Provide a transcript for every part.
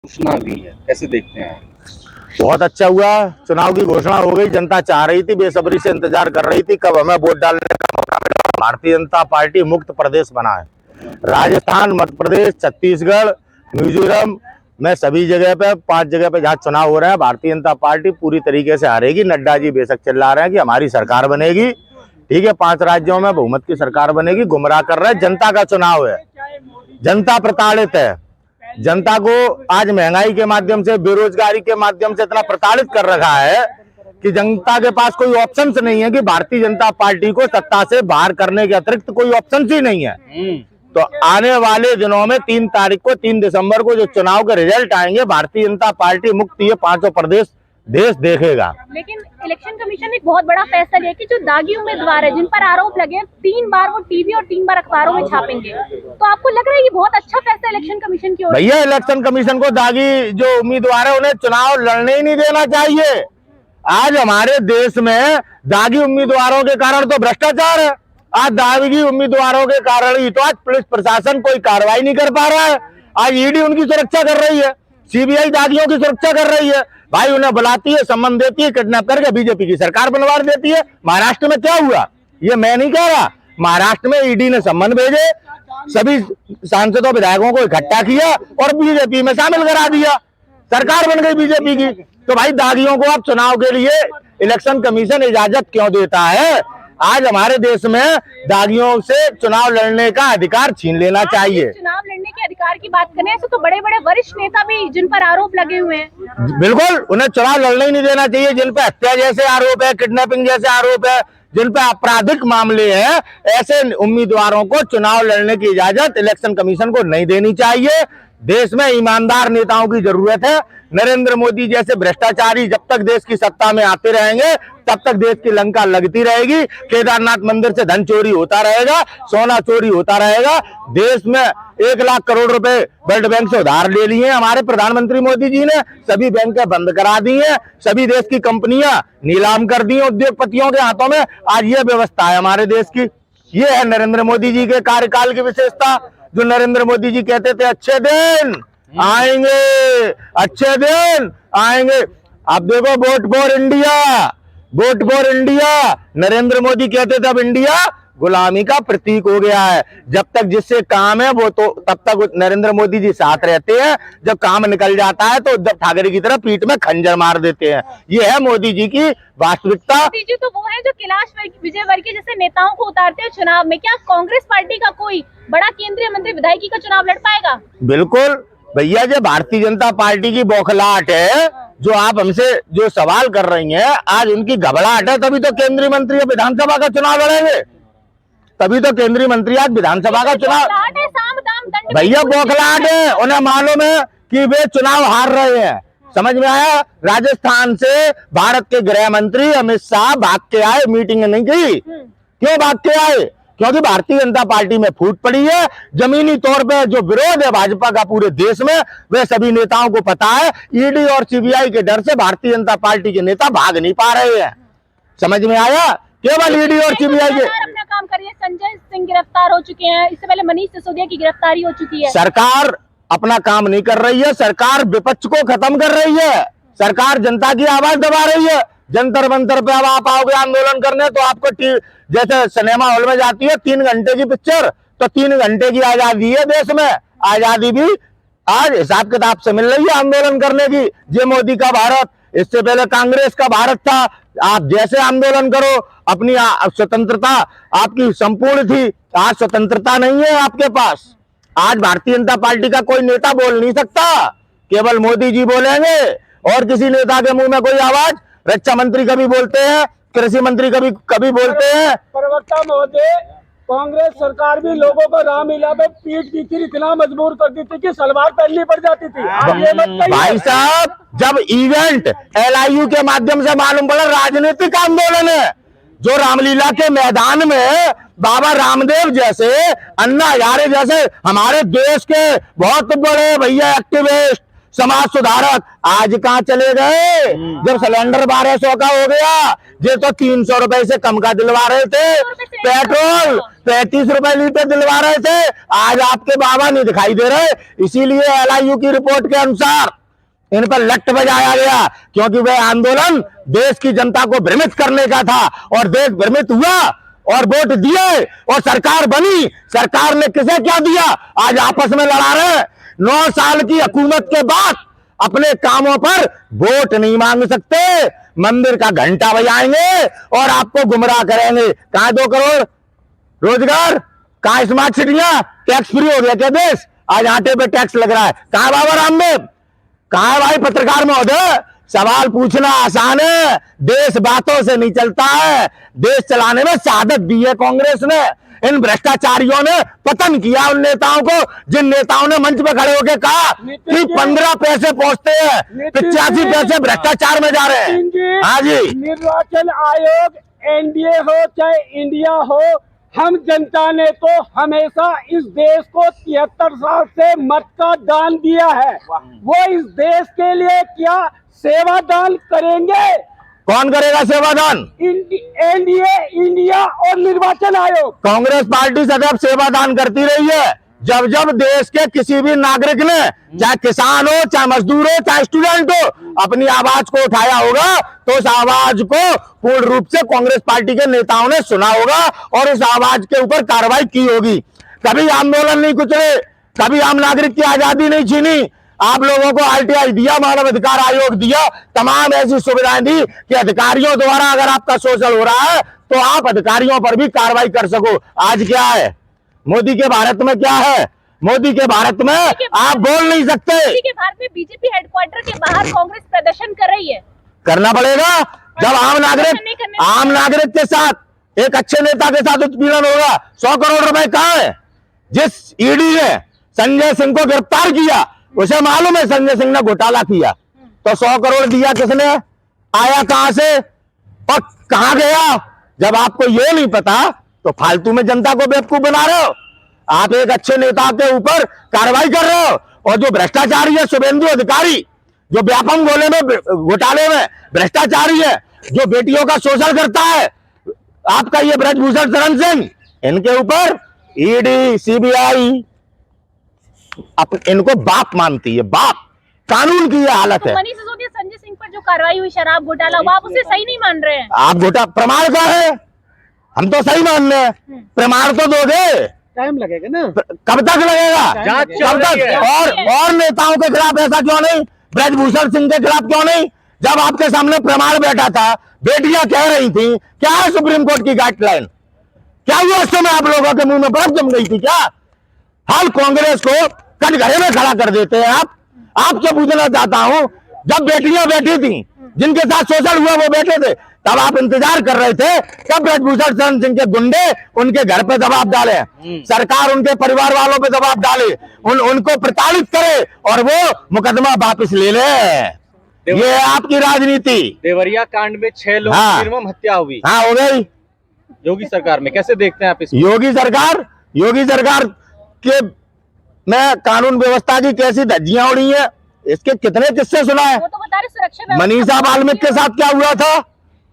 घोषणा दी है, कैसे देखते हैं? बहुत अच्छा हुआ, चुनाव की घोषणा हो गई। जनता चाह रही थी, बेसब्री से इंतजार कर रही थी कब हमें वोट डालने का मौका मिलेगा। भारतीय जनता पार्टी मुक्त प्रदेश बना है। राजस्थान, मध्य प्रदेश, छत्तीसगढ़, मिजोरम में सभी जगह पे 5 जगह पे जहाँ चुनाव हो रहे हैं, भारतीय जनता पार्टी पूरी तरीके से हारेगी। नड्डा जी बेशक चिल्ला रहे हैं कि हमारी सरकार बनेगी, ठीक है, 5 राज्यों में बहुमत की सरकार बनेगी। गुमराह कर रहे हैं। जनता का चुनाव है, जनता प्रताड़ित है। जनता को आज महंगाई के माध्यम से, बेरोजगारी के माध्यम से इतना प्रताड़ित कर रखा है कि जनता के पास कोई ऑप्शन नहीं है कि भारतीय जनता पार्टी को सत्ता से बाहर करने के अतिरिक्त कोई ऑप्शन ही नहीं है। तो आने वाले दिनों में 3 तारीख को, 3 दिसंबर को जो चुनाव के रिजल्ट आएंगे, भारतीय जनता पार्टी मुक्त ये 5 प्रदेश देश देखेगा। लेकिन इलेक्शन कमीशन ने एक बहुत बड़ा फैसला लिया कि जो दागी उम्मीदवार है, जिन पर आरोप लगे, 3 बार वो टीवी और 3 बार अखबारों में छापेंगे। तो आपको लग रहा है ये बहुत अच्छा फैसला इलेक्शन कमीशन की ओर? भैया, इलेक्शन कमीशन को दागी जो उम्मीदवार है उन्हें चुनाव लड़ने ही नहीं देना चाहिए। आज हमारे देश में दागी उम्मीदवारों के कारण तो भ्रष्टाचार है। आज दागी उम्मीदवारों के कारण ही तो आज पुलिस प्रशासन कोई कार्रवाई नहीं कर पा रहा है। आज ईडी उनकी सुरक्षा कर रही है, सीबीआई दागियों की सुरक्षा कर रही है। भाई उन्हें बुलाती है, सम्मान देती है, किडनैप करके बीजेपी की सरकार बनवा देती है। महाराष्ट्र में क्या हुआ ये मैं नहीं कह रहा। महाराष्ट्र में ईडी ने सम्मान भेजे, सभी सांसदों विधायकों को इकट्ठा किया और बीजेपी में शामिल करा दिया, सरकार बन गई बीजेपी की। तो भाई दागियों को आप चुनाव के लिए इलेक्शन कमीशन इजाजत क्यों देता है? आज हमारे देश में दागियों से चुनाव लड़ने का अधिकार छीन लेना चाहिए। चुनाव लड़ने के अधिकार की बात करें तो बड़े बड़े वरिष्ठ नेता भी जिन पर आरोप लगे हुए हैं, बिल्कुल उन्हें चुनाव लड़ने ही नहीं देना चाहिए। जिन पे हत्या जैसे आरोप है, किडनैपिंग जैसे आरोप है, जिन पे आपराधिक मामले हैं, ऐसे उम्मीदवारों को चुनाव लड़ने की इजाजत इलेक्शन कमीशन को नहीं देनी चाहिए। देश में ईमानदार नेताओं की जरूरत है। नरेंद्र मोदी जैसे भ्रष्टाचारी जब तक देश की सत्ता में आते रहेंगे तब तक देश की लंका लगती रहेगी। केदारनाथ मंदिर से धन चोरी होता रहेगा, सोना चोरी होता रहेगा। देश में 1 लाख करोड़ रुपए वर्ल्ड बैंक से उधार ले लिए हमारे प्रधानमंत्री मोदी जी ने, सभी बैंकें बंद करा दी हैं, सभी देश की कंपनियां नीलाम कर दी हैं उद्योगपतियों के हाथों में। आज ये व्यवस्था है हमारे देश की। ये है नरेंद्र मोदी जी के कार्यकाल की विशेषता। जो नरेंद्र मोदी जी कहते थे अच्छे दिन आएंगे, अच्छे दिन आएंगे। अब देखो vote for India, vote for India Narendra Modi कहते थे, अब इंडिया गुलामी का प्रतीक हो गया है। जब तक जिससे काम है वो तो तब तक नरेंद्र मोदी जी साथ रहते हैं, जब काम निकल जाता है तो उद्धव ठाकरे की तरह पीठ में खंजर मार देते हैं। ये है मोदी जी की वास्तविकता। मोदी जी तो वो है जो कैलाश विजयवर्गीय जैसे नेताओं को उतारते हैं चुनाव में। क्या कांग्रेस पार्टी का कोई बड़ा केंद्रीय मंत्री विधायकी का चुनाव लड़ पाएगा? बिल्कुल भैया, जो भारतीय जनता पार्टी की बौखलाहट है, जो आप हमसे जो सवाल कर रही हैं, आज उनकी घबराहट है, तभी तो केंद्रीय मंत्री विधानसभा का चुनाव लड़ेंगे, तभी तो केंद्रीय मंत्री आज विधानसभा का चुनाव। भैया बौखलाहट है, उन्हें मालूम है कि वे चुनाव हार रहे हैं। समझ में आया? राजस्थान से भारत के गृह मंत्री अमित शाह भाग के आए, मीटिंग नहीं की। क्यों भाग के आए? क्योंकि भारतीय जनता पार्टी में फूट पड़ी है। जमीनी तौर पे जो विरोध है भाजपा का पूरे देश में, वे सभी नेताओं को पता है। ईडी और सीबीआई के डर से भारतीय जनता पार्टी के नेता भाग नहीं पा रहे हैं। समझ में आया? केवल ईडी और सीबीआई के अपना काम करिए। संजय सिंह गिरफ्तार हो चुके हैं, इससे पहले मनीष सिसोदिया की गिरफ्तारी हो चुकी है। सरकार अपना काम नहीं कर रही है, सरकार विपक्ष को खत्म कर रही है, सरकार जनता की आवाज दबा रही है। जंतर मंतर पे अब आप आओगे आंदोलन करने तो आपको जैसे सिनेमा हॉल में जाती है 3 घंटे की पिक्चर, तो 3 घंटे की आजादी है देश में। आजादी भी आज हिसाब किताब से मिल रही है आंदोलन करने की। ये मोदी का भारत, इससे पहले कांग्रेस का भारत था। आप जैसे आंदोलन करो, अपनी स्वतंत्रता आपकी संपूर्ण थी। आज स्वतंत्रता नहीं है आपके पास। आज भारतीय जनता पार्टी का कोई नेता बोल नहीं सकता, केवल मोदी जी बोलेंगे और किसी नेता के मुंह में कोई आवाज। रक्षा मंत्री कभी बोलते हैं, कृषि मंत्री कभी बोलते हैं। प्रवक्ता महोदय, कांग्रेस सरकार भी लोगों को रामलीला में पीट दी थी, इतना मजबूर कर दी थी कि सलवार पहननी पड़ जाती थी। ये मत कहिए। भाई साहब, जब इवेंट LIU के माध्यम से मालूम पड़ा राजनीतिक आंदोलन है, जो रामलीला के मैदान में बाबा रामदेव जैसे, अन्ना हजारे जैसे हमारे देश के बहुत बड़े भैया एक्टिविस्ट, समाज सुधारक आज कहाँ चले गए? जब सिलेंडर 1200 का हो गया, ये तो 300 रुपए से कम का दिलवा रहे थे। पेट्रोल 35 रुपए लीटर दिलवा रहे थे, आज आपके बाबा नहीं दिखाई दे रहे। इसीलिए LIU की रिपोर्ट के अनुसार इन पर लट बजाया गया, क्योंकि वह आंदोलन देश की जनता को भ्रमित करने का था, और देश भ्रमित हुआ और वोट दिए और सरकार बनी। सरकार ने किसे क्या दिया? आज आपस में लड़ा रहे। 9 साल की हुकूमत के बाद अपने कामों पर वोट नहीं मांग सकते, मंदिर का घंटा बजाएंगे और आपको गुमराह करेंगे। कहां 2 करोड़ रोजगार, कहां स्मार्ट सिटियां, टैक्स फ्री हो गया क्या देश? आज आटे पे टैक्स लग रहा है। कहां बाबा रामदेव, कहां भाई पत्रकार महोदय? सवाल पूछना आसान है, देश बातों से नहीं चलता है। देश चलाने में शहादत दी है कांग्रेस ने। इन भ्रष्टाचारियों ने पतन किया उन नेताओं को, जिन नेताओं ने मंच पे खड़े होकर कहा कि 15 पैसे पहुंचते हैं, 85 पैसे भ्रष्टाचार में जा रहे हैं। हाँ जी, निर्वाचन आयोग, NDA हो चाहे इंडिया हो, हम जनता ने तो हमेशा इस देश को 73 साल से मत का दान दिया है। वो इस देश के लिए क्या सेवा दान करेंगे? कौन करेगा सेवादान? NDA, इंडिया और निर्वाचन आयोग। कांग्रेस पार्टी सदैव सेवादान करती रही है। जब जब देश के किसी भी नागरिक ने, चाहे किसान हो, चाहे मजदूर हो, चाहे स्टूडेंट हो, अपनी आवाज को उठाया होगा, तो उस आवाज को पूर्ण रूप से कांग्रेस पार्टी के नेताओं ने सुना होगा और उस आवाज के ऊपर कार्रवाई की होगी। कभी आंदोलन नहीं कुचले, कभी आम नागरिक की आजादी नहीं छीनी। आप लोगों को RTI दिया, मानव अधिकार आयोग दिया, तमाम ऐसी सुविधाएं दी कि अधिकारियों द्वारा अगर आपका शोषण हो रहा है तो आप अधिकारियों पर भी कार्रवाई कर सको। आज क्या है मोदी के भारत में? क्या है मोदी के भारत में? आप बोल नहीं सकते। मोदी के भारत में BJP हेडक्वार्टर के बाहर कांग्रेस प्रदर्शन कर रही है। करना पड़ेगा। जब आम नागरिक के साथ, एक अच्छे नेता के साथ उत्पीड़न होगा। 100 करोड़ रुपए कहाँ है? जिस ED ने संजय सिंह को गिरफ्तार किया, उसे मालूम है संजय सिंह ने घोटाला किया, तो 100 करोड़ दिया किसने? आया कहां से और कहां गया? जब आपको ये नहीं पता तो फालतू में जनता को बेवकूफ बना रहे हो। आप एक अच्छे नेता के ऊपर कार्रवाई कर रहे हो, और जो भ्रष्टाचारी है शुभेंदु अधिकारी, जो व्यापम घोटाले में भ्रष्टाचारी है, जो बेटियों का शोषण करता है, आपका ये ब्रजभूषण शरण सिंह, इनके ऊपर ED, CBI इनको बाप मानती है। बाप, कानून की ये हालत है। मनीष सिसोदिया, संजय सिंह पर जो कार्रवाई हुई शराब घोटाला, वो आप उसे सही नहीं मान रहे हैं? आप प्रमाण का है, हम तो सही मान रहे हैं। प्रमाण तो दोगे, टाइम लगेगा ना। कब तक लगेगा? कब तक? और नेताओं के खिलाफ ऐसा क्यों नहीं? ब्रजभूषण सिंह के खिलाफ क्यों नहीं? जब आपके सामने प्रमाण बैठा था, बेटियां कह रही थी, क्या है सुप्रीम कोर्ट की गाइडलाइन? क्या हुआ उस समय? आप लोगों के मुंह में बर्फ जम गई थी क्या? हाल कांग्रेस को कटघरे में खड़ा कर देते हैं आप। आपसे पूछना चाहता हूं, जब बेटियां बैठी थी, जिनके साथ शोषण हुआ वो बैठे थे, तब आप इंतजार कर रहे थे कब ब्रजभूषण शरण सिंह के गुंडे उनके घर पे दबाव डाले, सरकार उनके परिवार वालों पे दबाव डाले, उनको प्रताड़ित करे और वो मुकदमा वापस ले ले। ये है आपकी राजनीति। देवरिया कांड में 6 लोगों हाँ। की निर्मम हत्या हुई। हाँ, हो गई। योगी सरकार में कैसे देखते हैं आप इसको? योगी सरकार के में कानून व्यवस्था की कैसी धज्जियां उड़ी है, इसके कितने किस्से सुना है। वो तो बता रहे सुरक्षा मनीषा बाल्मीकि के साथ क्या हुआ था?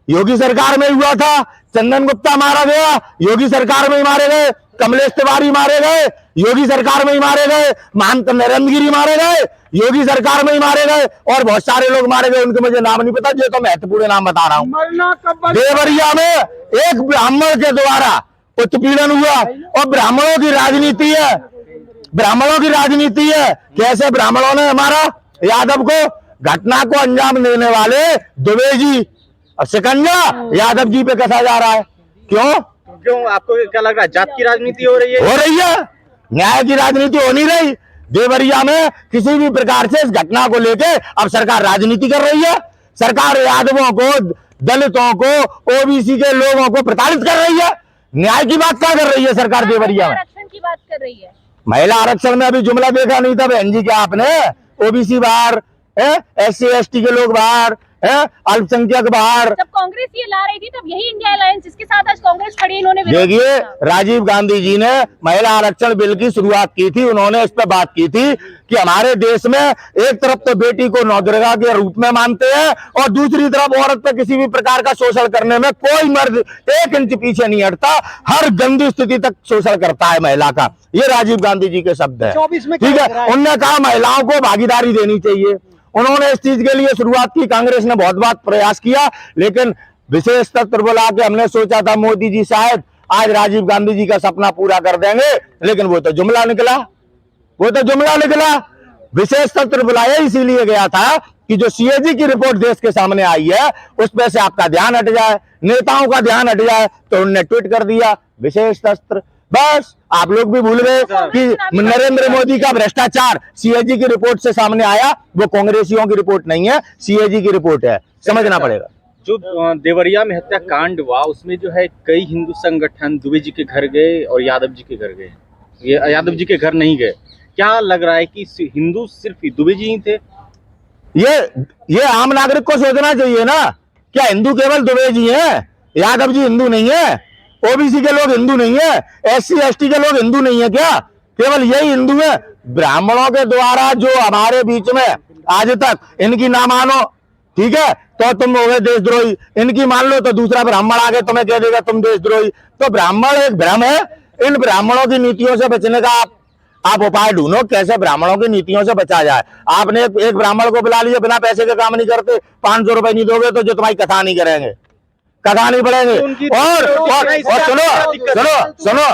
योगी सरकार में हुआ था। चंदन गुप्ता मारा गया, योगी सरकार में ही मारे गए। कमलेश तिवारी मारे गए, योगी सरकार में ही मारे गए। महंत नरेंद्रगिरी मारे गए, योगी सरकार में ही मारे गए। और बहुत सारे लोग मारे गए, उनके मुझे नाम नहीं पता, ये तो महत्वपूर्ण नाम बता रहा हूँ। देवरिया में एक ब्राह्मण के द्वारा उत्पीड़न हुआ, और ब्राह्मणों की राजनीति है, ब्राह्मणों की राजनीति है। कैसे ब्राह्मणों ने हमारा यादव को, घटना को अंजाम देने वाले दुबे जी और शिकंजा यादव जी पे कसा जा रहा है। क्यों आपको क्या लग रहा है? जात की राजनीति हो रही है? हो रही है, न्याय की राजनीति हो नहीं रही। देवरिया में किसी भी प्रकार से इस घटना को लेके अब सरकार राजनीति कर रही है। सरकार यादवों को, दलितों को, OBC के लोगों को प्रताड़ित कर रही है। न्याय की बात क्या कर रही है सरकार देवरिया में? आरक्षण की बात कर रही है। महिला आरक्षण में अभी जुमला देखा नहीं था बहन जी क्या आपने? OBC बाहर, SC ST के लोग बाहर, है, अल्पसंख्यक बाहर। जब कांग्रेस ये ला रही थी तब यही इंडिया अलायंस जिसके साथ आज कांग्रेस खड़ी, इन्होंने विरोध देखिए, किया था। राजीव गांधी जी ने महिला आरक्षण बिल की शुरुआत की थी। उन्होंने इस पर बात की थी कि हमारे देश में एक तरफ तो बेटी को नवदुर्गा के रूप में मानते हैं और दूसरी तरफ औरत पर किसी भी प्रकार का शोषण करने में कोई मर्द 1 इंच पीछे नहीं हटता, हर गंदी स्थिति तक शोषण करता है महिला का। ये राजीव गांधी जी के शब्द है। 24 में ठीक है, उनने कहा महिलाओं को भागीदारी देनी चाहिए। उन्होंने इस चीज के लिए शुरुआत की। कांग्रेस ने बहुत बात प्रयास किया, लेकिन विशेष तंत्र बुला के हमने सोचा था मोदी जी शायद आज राजीव गांधी जी का सपना पूरा कर देंगे, लेकिन वो तो जुमला निकला, वो तो जुमला निकला। विशेष तंत्र बुलाया इसीलिए गया था कि जो सीएजी की रिपोर्ट देश के सामने आई है उस पर से आपका ध्यान हट जाए, नेताओं का ध्यान हट जाए, तो उन्होंने ट्वीट कर दिया विशेष तंत्र। बस आप लोग भी भूल गए कि नरेंद्र मोदी का भ्रष्टाचार सीएजी की रिपोर्ट से सामने आया, वो कांग्रेसियों की रिपोर्ट नहीं है, सीएजी की रिपोर्ट है, समझना पड़ेगा। जो देवरिया में हत्याकांड हुआ उसमें जो है कई हिंदू संगठन दुबे जी के घर गए और यादव जी के घर गए, ये यादव जी के घर नहीं गए। क्या लग रहा है कि हिंदू सिर्फ दुबे जी ही थे? ये आम नागरिक को सोचना चाहिए ना, क्या हिंदू केवल दुबे जी हैं? यादव जी हिंदू नहीं है? ओबीसी के लोग हिंदू नहीं है? एससी एसटी के लोग हिंदू नहीं है क्या? केवल यही हिंदू है? ब्राह्मणों के द्वारा जो हमारे बीच में आज तक, इनकी ना मानो ठीक है तो तुम हो गए देशद्रोही, इनकी मान लो तो दूसरा ब्राह्मण आगे तुम्हें कह देगा तुम देशद्रोही। तो ब्राह्मण एक भ्रम है। इन ब्राह्मणों की नीतियों से बचने का आप उपाय ढूंढो, कैसे ब्राह्मणों की नीतियों से बचा जाए। आपने एक ब्राह्मण को बुला लिया, बिना पैसे के काम नहीं करते, 500 रुपए नहीं दोगे तो जो तुम्हारी कथा नहीं करेंगे, कथा नहीं पढ़ेंगे। और सुनो,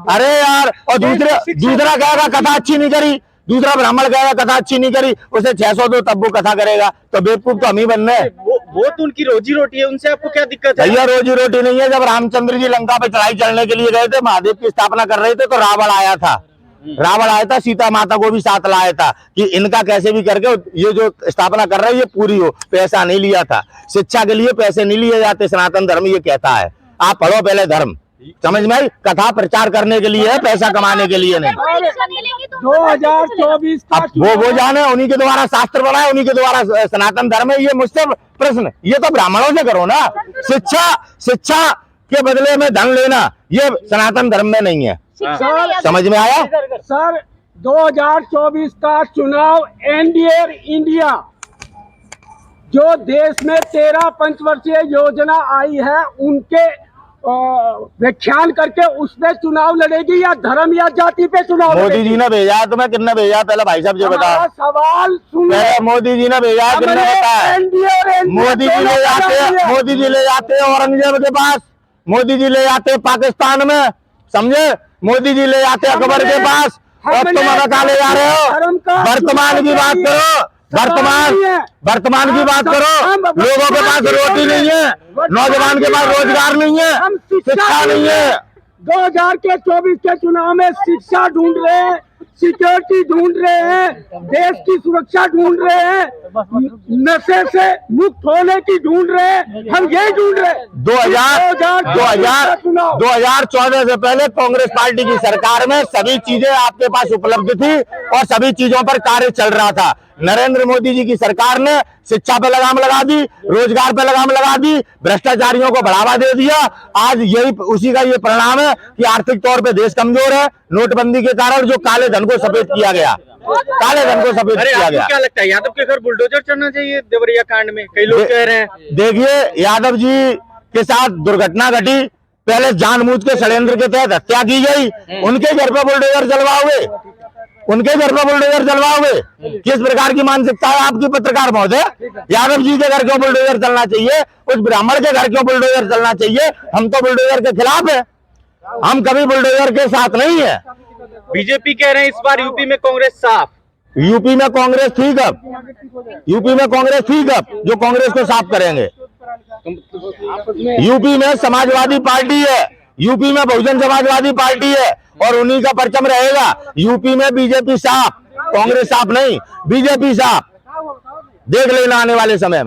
अरे यार, और दूसरा कहेगा कथा अच्छी नहीं करी, दूसरा ब्राह्मण कहेगा कथा अच्छी नहीं करी, उसे 600 दो तब वो कथा करेगा। तो बेवकूफ तो हम ही बनने हैं। वो तो उनकी रोजी रोटी है, उनसे आपको क्या दिक्कत है? भैया रोजी रोटी नहीं है। जब रामचंद्र जी लंका पे चढ़ाई चढ़ने के लिए गए थे, महादेव की स्थापना कर रहे थे, तो रावण आया था, सीता माता को भी साथ लाया था कि इनका कैसे भी करके ये जो स्थापना कर रहे हैं ये पूरी हो। पैसा नहीं लिया था, शिक्षा के लिए पैसे नहीं लिए जाते, सनातन धर्म ये कहता है। आप पढ़ो पहले धर्म, समझ में आई? कथा प्रचार करने के लिए है, पैसा कमाने के लिए नहीं। 2024 का वो जाने, उन्हीं के द्वारा शास्त्र बनाए, उन्हीं के द्वारा सनातन धर्म है। ये मुझसे प्रश्न, ये तो ब्राह्मणों से करो ना। शिक्षा के बदले में धन लेना ये सनातन धर्म में नहीं है। समझ में आया? सर 2024 का चुनाव एनडीए इंडिया, जो देश में 13 पंचवर्षीय योजना आई है उनके व्याख्यान करके उसमें चुनाव लड़ेगी या धर्म या जाति पे चुनाव? मोदी जी ने भेजा है तुम्हें, किसने भेजा? पहले भाई साहब जो बता, सवाल सुनिए। मोदी जी ने भेजा है, किसने बताया? मोदी जी ले जाते औरंगजेब के पास, मोदी जी ले जाते पाकिस्तान में, समझे? मोदी जी ले जाते अकबर के पास, और तुम अदा ले जा रहे हो। वर्तमान की बात करो, वर्तमान की बात करो। लोगों के पास रोटी नहीं है, नौजवान के पास रोजगार नहीं है, शिक्षा नहीं है। 2024 के चुनाव में शिक्षा ढूंढ रहे हैं, सिक्योरिटी ढूंढ रहे हैं, देश की सुरक्षा ढूंढ रहे हैं, नशे से मुक्त होने की ढूंढ रहे हैं, हम यही ढूंढ रहे हैं। 2014 से पहले कांग्रेस पार्टी की सरकार में सभी चीजें आपके पास उपलब्ध थी और सभी चीजों पर कार्य चल रहा था। नरेंद्र मोदी जी की सरकार ने शिक्षा पे लगाम लगा दी, रोजगार पे लगाम लगा दी, भ्रष्टाचारियों को बढ़ावा दे दिया। आज यही उसी का ये परिणाम है कि आर्थिक तौर पे देश कमजोर है। नोटबंदी के कारण जो काले धन को सफेद किया गया, काले धन को सफेद किया गया। क्या लगता है यादव के घर बुलडोजर चढ़ना चाहिए देवरिया कांड में? कई लोग कह रहे हैं। देखिए, यादव जी के साथ दुर्घटना घटी, पहले जानबूझ के षड्यंत्र के तहत हत्या की गई, उनके घर पर बुलडोजर चलवाओगे, उनके घर पर बुलडोजर चलवाओगे? किस प्रकार की मानसिकता है आपकी पत्रकार महोदय? यादव जी के घर क्यों बुलडोजर चलना चाहिए? उस ब्राह्मण के घर क्यों बुलडोजर चलना चाहिए? हम तो बुलडोजर के खिलाफ है, हम कभी बुलडोजर के साथ नहीं है। बीजेपी कह रहे हैं इस बार यूपी में कांग्रेस साफ। यूपी में कांग्रेस ठीक है, यूपी में कांग्रेस ठीक है, जो कांग्रेस को साफ करेंगे। यूपी में समाजवादी पार्टी है, यूपी में बहुजन समाजवादी पार्टी है और उन्हीं का परचम रहेगा। यूपी में बीजेपी साफ, कांग्रेस साफ नहीं, बीजेपी साफ। देख लेना आने वाले समय में।